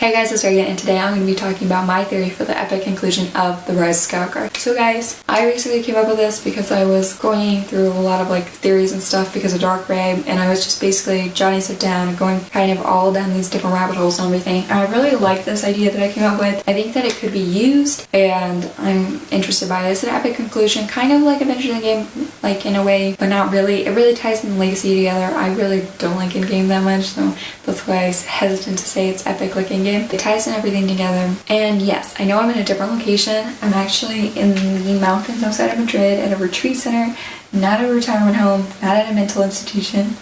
Hey guys, it's Reagan, and today I'm going to be talking about my theory for the epic conclusion of the Rise of Skywalker. So guys, I recently came up with this because I was going through a lot of theories and stuff because of Dark Ray, and I was just basically jotting stuff down and going kind of all down these different rabbit holes and everything. And I really like this idea that I came up with. I think that it could be used, and I'm interested by it. It's an epic conclusion, kind of like Adventure in the Game, in a way, but not really. It really ties in Legacy together. I really don't like in-game that much, so that's why I was hesitant to say it's epic like in-game. It ties in everything together. And yes, I know I'm in a different location. I'm actually in the mountains outside of Madrid at a retreat center, not a retirement home, not at a mental institution.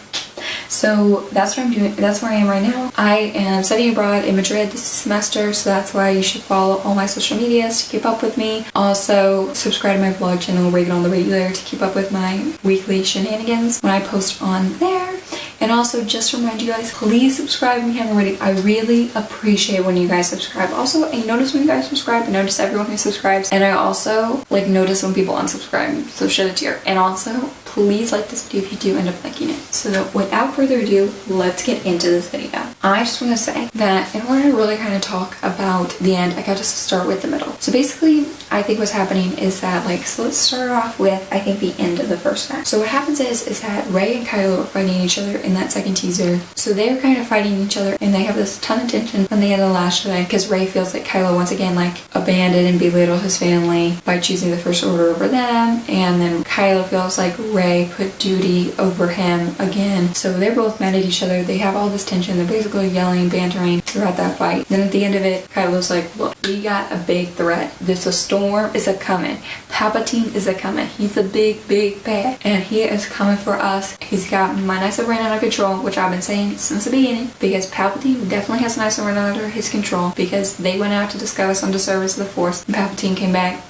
So that's what I'm doing. That's where I am right now. I am studying abroad in Madrid this semester, so that's why you should follow all my social medias to keep up with me. Also, subscribe to my vlog channel, Reagan on the Regular, to keep up with my weekly shenanigans when I post on there. And also, just to remind you guys, please subscribe if you haven't already. I really appreciate when you guys subscribe. Also, I notice when you guys subscribe. I notice everyone who subscribes. And I also, notice when people unsubscribe. So, shed a tear. And also, please like this video if you do end up liking it. So, without further ado, let's get into this video. I just want to say that in order to really kind of talk about the end, I got to start with the middle. So, basically, I think what's happening is that, so let's start off with, I think, the end of the first act. So, what happens is that Rey and Kylo are fighting each other in that second teaser. So they're kind of fighting each other, and they have this ton of tension from the end of The Last Jedi because Rey feels like Kylo once again abandoned and belittled his family by choosing the First Order over them, and then Kylo feels like Rey put duty over him again. So they're both mad at each other. They have all this tension. They're basically yelling, bantering throughout that fight. Then at the end of it, Kylo's like, look, we got a big threat. There's a storm is a-coming. Palpatine is a-coming. He's a big, big bad, and he is coming for us. He's got my nice brain under control, which I've been saying since the beginning, because Palpatine definitely has nice brain under his control, because they went out to discuss on the service of the Force, and Palpatine came back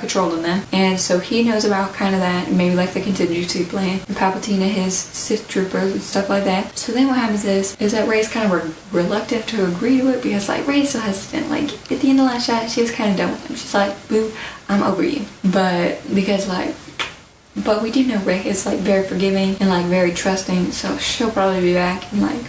controlling them, and so he knows about kind of that, and maybe the contingency plan, and Palpatine and his Sith troopers and stuff like that. So then what happens is that Rey's kind of reluctant to agree to it, because Rey's still hesitant. At the end of Last Shot, she was kind of done with him. She's like, boo, I'm over you. But because but we do know Rey is very forgiving and very trusting, so she'll probably be back and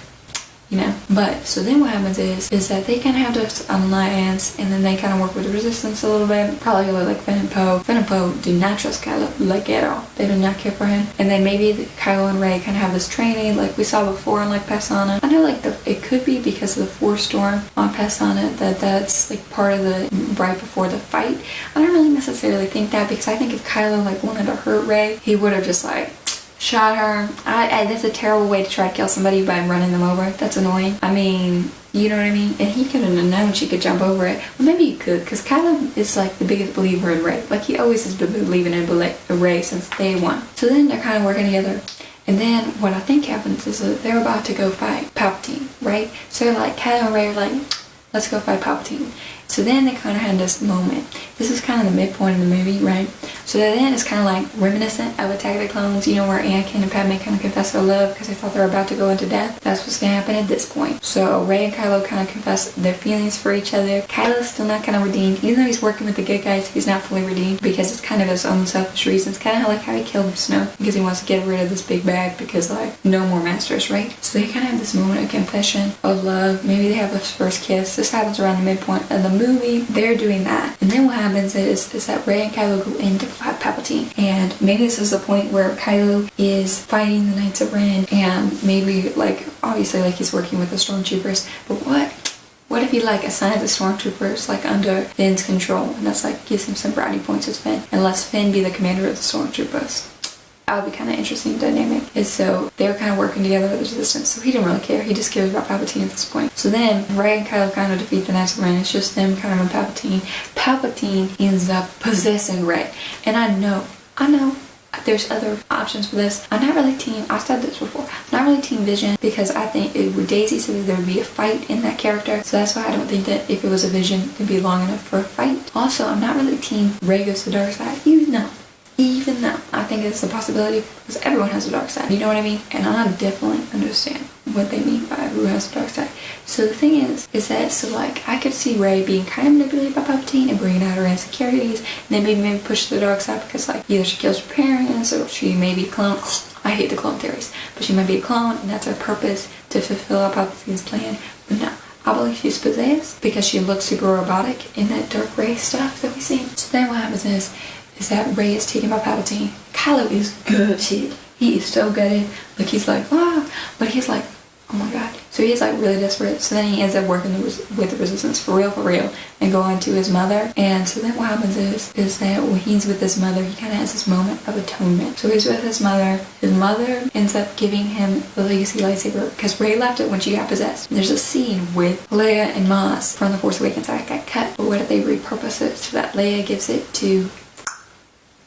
But so then what happens is that they kind of have this alliance, and then they kind of work with the Resistance a little bit. Probably like Finn and Poe. Finn and Poe do not trust Kylo at all. They do not care for him. And then maybe Kylo and Rey kind of have this training we saw before in Pasaana. I know it could be because of the Force Storm on Pasaana that's part of the right before the fight. I don't really necessarily think that, because I think if Kylo wanted to hurt Rey, he would have just shot her. That's a terrible way to try to kill somebody by running them over. That's annoying. I mean, you know what I mean? And he couldn't have known she could jump over it. Well, maybe he could, because Kylo is the biggest believer in Rey. He always has been believing in Rey since day one. So then they're kind of working together. And then what I think happens is that they're about to go fight Palpatine, right? So Kylo and Rey are let's go fight Palpatine. So then they kind of had this moment. This is kind of the midpoint of the movie, right? So then it's kind of reminiscent of Attack of the Clones, where Anakin and Padme kind of confess their love because they thought they were about to go into death. That's what's going to happen at this point. So Rey and Kylo kind of confess their feelings for each other. Kylo's still not kind of redeemed. Even though he's working with the good guys, he's not fully redeemed, because it's kind of his own selfish reasons. Kind of how he killed Snoke, because he wants to get rid of this big bag, because no more masters, right? So they kind of have this moment of confession, of love. Maybe they have this first kiss. This happens around the midpoint of the movie. They're doing that. And then what happens is that Rey and Kylo go in to fight Palpatine. And maybe this is the point where Kylo is fighting the Knights of Ren, and maybe obviously he's working with the stormtroopers. But what if he assigns the stormtroopers under Finn's control, and that's gives him some brownie points with Finn, and lets Finn be the commander of the stormtroopers? That would be kind of interesting dynamic. And so they were kind of working together with the Resistance, so he didn't really care. He just cares about Palpatine at this point. So then Rey and Kylo kind of defeat the Knights of Ren. It's just them kind of on Palpatine. Palpatine ends up possessing Rey. And I know there's other options for this. I'm not really team, I've said this before, I'm not really team Vision, because I think Daisy said that there would be a fight in that character, so that's why I don't think that if it was a Vision, it'd be long enough for a fight. Also, I'm not really team Rey goes to the dark side, even though I think it's a possibility, because everyone has a dark side, you know what I mean? And I definitely understand what they mean by who has a dark side. So the thing is that, I could see Rey being kind of manipulated by Palpatine and bringing out her insecurities, and then maybe push to the dark side, because, either she kills her parents, or she may be cloned. I hate the clone theories, but she might be a clone, and that's her purpose, to fulfill Palpatine's plan. But no, I believe she's possessed because she looks super robotic in that dark Rey stuff that we see. So then what happens is that Rey is taken by Palpatine. Kylo is good shit. He is so gutted. Like he's like, ah, but he's like, oh my god. So he's like really desperate. So then he ends up working with the Resistance for real, and going to his mother. And so then what happens is that when he's with his mother, he kind of has this moment of atonement. So he's with his mother. His mother ends up giving him the legacy lightsaber because Rey left it when she got possessed. And there's a scene with Leia and Maz from The Force Awakens that got cut. But what did they repurpose it so that Leia gives it to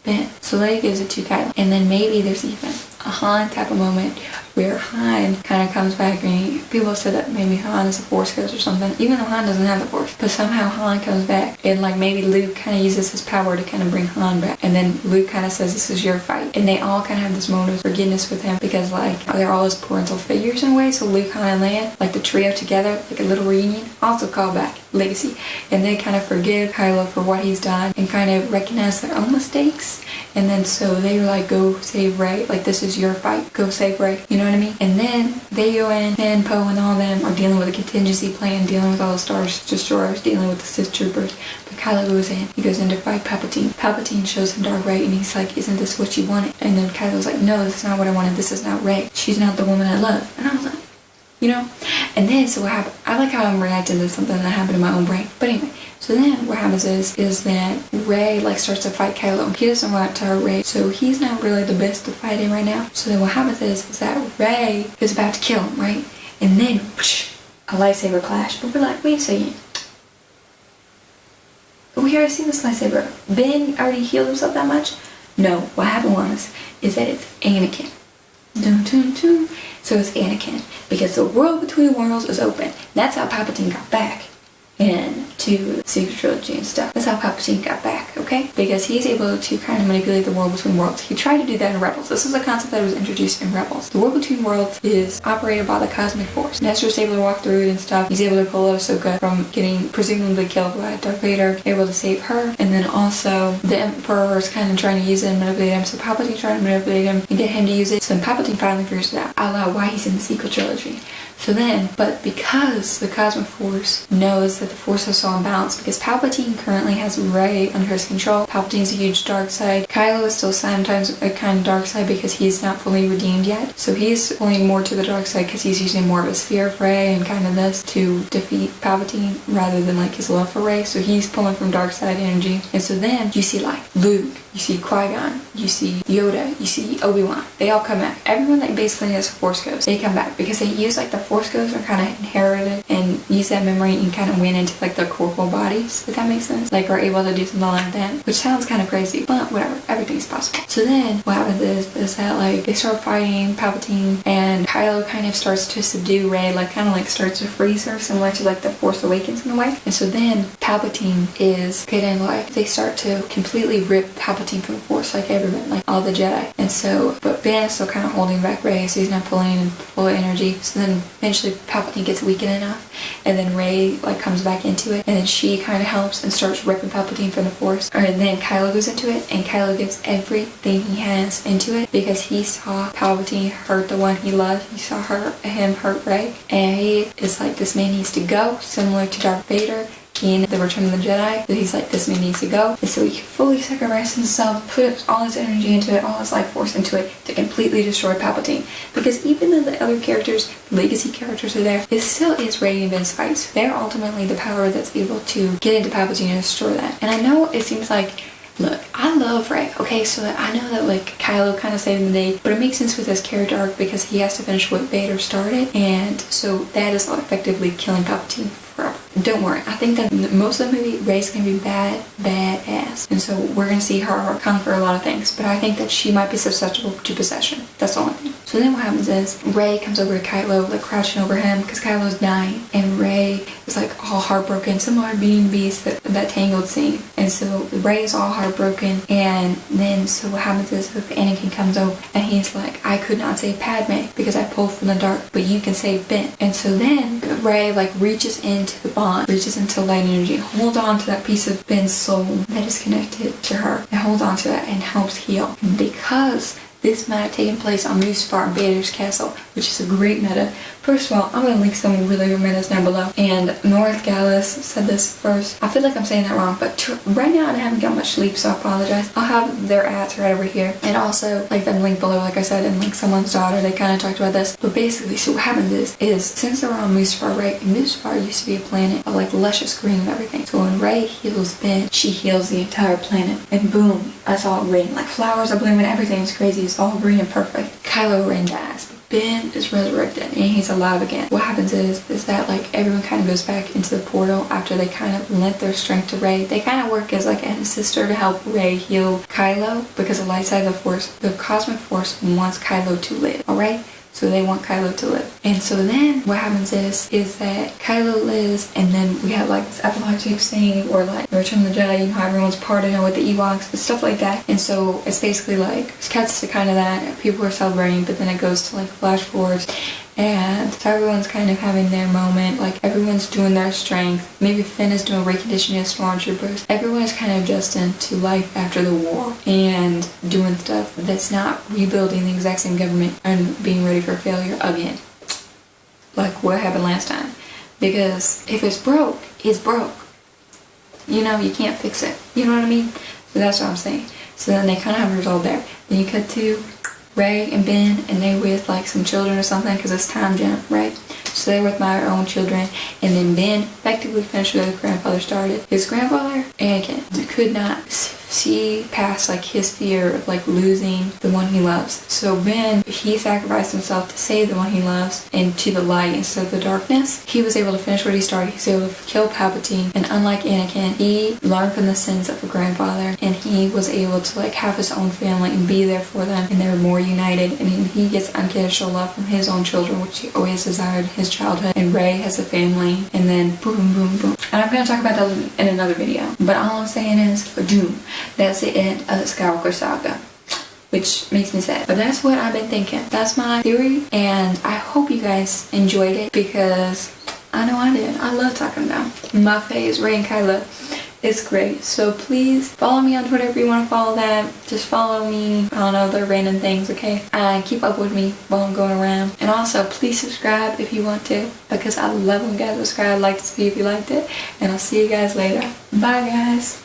Ben? So Leia gives it to Kylo. And then maybe there's even a Han type of moment where Han kind of comes back, and people said that maybe Han is a Force ghost or something, even though Han doesn't have the Force. But somehow Han comes back, and like maybe Luke kind of uses his power to kind of bring Han back. And then Luke kind of says, this is your fight. And they all kind of have this moment of forgiveness with him because like they're all his parental figures in a way. So Luke, Han, and Leia, like the trio together, like a little reunion, also call back legacy. And they kind of forgive Kylo for what he's done and kind of recognize their own mistakes. And then so they like, go save Rey, like this is your fight, go save Rey, you know what I mean? And then they go in, and Poe and all them are dealing with a contingency plan, dealing with all the Star Destroyers, dealing with the Sith Troopers. But Kylo goes in, he goes in to fight Palpatine. Palpatine shows him dark Rey, and he's like, isn't this what you wanted? And then Kylo's like, no, this is not what I wanted, this is not Rey. She's not the woman I love. And I was like, you know? And then so what happened, I like how I'm reacting to something that happened in my own brain. But anyway, so then what happens is that Rey like starts to fight Kylo. He doesn't want to hurt Rey, so he's not really the best to fight him right now. So then what happens is that Rey is about to kill him, right? And then whoosh, a lightsaber clash. But we're like, wait a second. We already seen this lightsaber. Ben already healed himself that much? No, what happened is that it's Anakin. Dun, dun, dun. So it's Anakin because the world between worlds is open. That's how Palpatine got back into the Secret Trilogy and stuff. That's how Palpatine got back, okay? Because he's able to kind of manipulate the world between worlds. He tried to do that in Rebels. This is a concept that was introduced in Rebels. The world between worlds is operated by the cosmic force. Nestor's able to walk through it and stuff. He's able to pull out Ahsoka from getting presumably killed by Darth Vader, able to save her. And then also the Emperor is kind of trying to use it and manipulate him. So Palpatine trying to manipulate him and get him to use it. So then Palpatine finally figures it out why he's in the Secret Trilogy. So then, but because the cosmic force knows that the force is so unbalanced, because Palpatine currently has Rey under his control. Palpatine's a huge dark side. Kylo is still sometimes a kind of dark side because he's not fully redeemed yet. So he's pulling more to the dark side because he's using more of his fear of Rey and kind of this to defeat Palpatine rather than like his love for Rey. So he's pulling from dark side energy. And so then you see like Luke, you see Qui-Gon, you see Yoda, you see Obi-Wan. They all come back. Everyone that basically has a Force Ghost, they come back because they use like the Force Ghosts are kind of inherited and use that memory and kind of went into like their corporal bodies, if that makes sense. Like are able to do something like that, which sounds kind of crazy, but whatever, everything's possible. So then what happens is that like they start fighting Palpatine and Kylo kind of starts to subdue Rey, like kind of like starts to freeze her, similar to like the Force Awakens in a way. And so then Palpatine is getting like, they start to completely rip Palpatine from the Force, like everyone, like all the Jedi. And so, but Ben is still kind of holding back Rey, so he's not pulling in full energy. So then eventually Palpatine gets weakened enough, and then Rey like comes back into it, and then she kind of helps and starts ripping Palpatine from the Force. And then Kylo goes into it, and Kylo gives everything he has into it because he saw Palpatine hurt the one he loved. He saw him hurt Rey, and he is like, this man needs to go, similar to Darth Vader in The Return of the Jedi. So he's like, this man needs to go. And so he fully sacrificed himself, put all his energy into it, all his life force into it to completely destroy Palpatine. Because even though the other characters, legacy characters are there, it still is Rey and Ben's fights. They're ultimately the power that's able to get into Palpatine and destroy that. And I know it seems like, look, I love Rey, okay, so I know that like Kylo kind of saved the day, but it makes sense with his character arc because he has to finish what Vader started, and so that is effectively killing Palpatine forever. Don't worry, I think that most of the movie, Rey's gonna be badass, and so we're gonna see her conquer a lot of things, but I think that she might be susceptible to possession. That's the only thing. So then what happens is Rey comes over to Kylo, like crouching over him because Kylo's dying, and Rey is like all heartbroken, similar to Beauty and the Beast, that Tangled scene. And so Rey is all heartbroken, and then so what happens is that Anakin comes over and he's like, I could not save Padme because I pulled from the dark, but you can save Ben. And so then Rey like reaches into the bond, reaches into light energy, holds on to that piece of Ben's soul that is connected to her, and holds on to it and helps heal. And because this might have taken place on Mustafar and Vader's castle, which is a great meta. First of all, I'm going to link some really good metas down below. And North Gallus said this first. I feel like I'm saying that wrong, but right now I haven't got much sleep, so I apologize. I'll have their ads right over here. And also, like them linked below, like I said, and like someone's daughter, they kind of talked about this. But basically, so what happens is since they're on Mustafar, right, and Mustafar used to be a planet of like luscious green and everything. So when Rey heals Ben, she heals the entire planet. And boom, it's all green. Like flowers are blooming, everything's crazy. It's all green and perfect. Kylo Ren dies. Ben is resurrected and he's alive again. What happens is that like everyone kind of goes back into the portal after they kind of lent their strength to Rey. They kind of work as like a sister to help Rey heal Kylo because the light side of the Force, the cosmic force wants Kylo to live, alright? So they want Kylo to live. And so then what happens is that Kylo lives, and then we have like this epilogue thing or like Return of the Jedi, you know how everyone's partying with the Ewoks and stuff like that. And so it's basically like it cuts to kind of that. People are celebrating, but then it goes to like flash forwards. And so everyone's kind of having their moment, like everyone's doing their strength. Maybe Finn is doing reconditioning of stormtroopers. Everyone is kind of adjusting to life after the war and doing stuff that's not rebuilding the exact same government and being ready for failure again. Like what happened last time. Because if it's broke, it's broke. You know, you can't fix it. You know what I mean? So that's what I'm saying. So then they kind of have resolved there. Then you cut to Rey and Ben, and they with like some children or something because it's time jump, right? So they're with my own children, and then Ben effectively finished where his grandfather started. His grandfather, Anakin, could not see past like his fear of like losing the one he loves. So Ben, he sacrificed himself to save the one he loves and to the light instead of the darkness. He was able to finish what he started. He was able to kill Palpatine, and unlike Anakin, he learned from the sins of a grandfather, and he was able to like have his own family and be there for them, and they were more united. And he gets unconditional love from his own children, which he always desired in his childhood. And Rey has a family, and then boom, boom, boom. And I'm gonna talk about that in another video. But all I'm saying is, for Doom, that's the end of the Skywalker saga, which makes me sad. But that's what I've been thinking. That's my theory, and I hope you guys enjoyed it because I know I did. I love talking about my phase, Rey and Kylo. It's great. So please follow me on Twitter if you want to follow that. Just follow me on other random things, okay? And keep up with me while I'm going around. And also, please subscribe if you want to, because I love when you guys subscribe. Like this video if you liked it. And I'll see you guys later. Bye, guys.